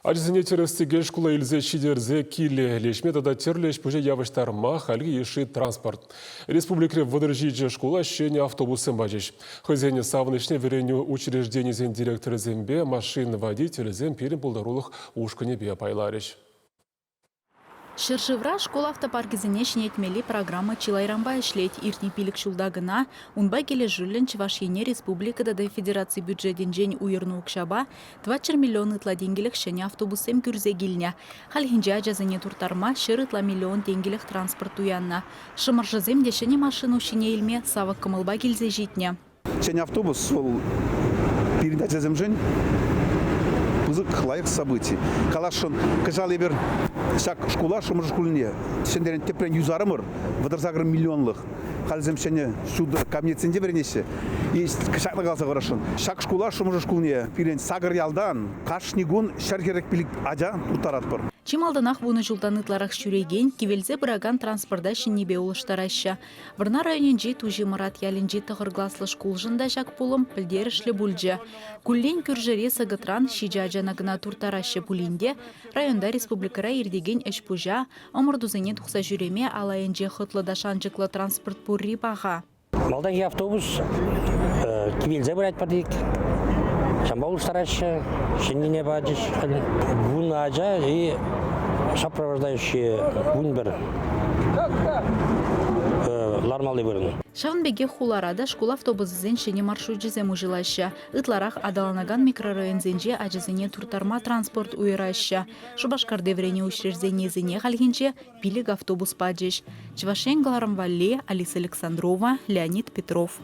Ажызыне терістіге шкула илзе шидерзе киле лешмет ада терлеш пөже явыштар мах әлгі еші транспорт. Республикре выдержиджі шкула шене автобусын бажеш. Хозяйне савнышне вереню учрежденезен директор зембе машин водитель зем перен болдарулық ушкыне бе пайларыш. Шыршывра школа автопаркизіне шнетмели программа Чилайрамба ишлет иртни пилік шулдагына, унбай келе жүлін Чувашине республикада да федерации бюджетен жен уйырну укшаба 20 миллион ытла денгелік шене автобусем күрзе гилня. Халхинжа жазыне туртарма шыр ытла миллион денгелік транспорт уянна. Шымыржызем дешене машину шине илме савак кымылба келзе житне. Шене автобус сол передача земжень. Пызык лайық событий. Калашын кажалы бер шак школа шумыр шкулне. Сендерен тепрен юзарымыр, выдырзагыр миллионлық. Халзем шене шуды кабинетсенде бернесе. И кышаклы қалса қарашын. Шак школа шумыр шкулне. Пирен сагыр ялдан, кашнигун шаркерек пилик ажа туртарат бар. Чималданах буны жылдан ытларах шүреген, кивелзе бұраган транспорда шиннебе улыштараща. Вырна районенже тужи мұрат ялінже тұғыргласлы шкулжында жак пулым пілдерішлі бүлджі. Күллен күржіре сығытран шижажанагына туртараща пулинде, районда республикара ердеген әшпужа, омырдузыне тұқса жүреме алайынже хытлы шанжықлы транспорт пұрри баға. Малдаги автобус кивелзе бұрайт бардик. Шамба улыштараща, шиннине баджиш, гун ажа и сопровождающие гун бір нормальный бірін. Шавынбеге хуларада школ автобусызен шене маршрут жезем ұжилаща. Ытларах адаланаган микрорайонзенже ажызыне туртарма транспорт уйраща. Шубашкарде врене учреждениезене халгенже пилик автобус паджиш. Чувашен Гларамвалли, Алиса Александрова, Леонид Петров.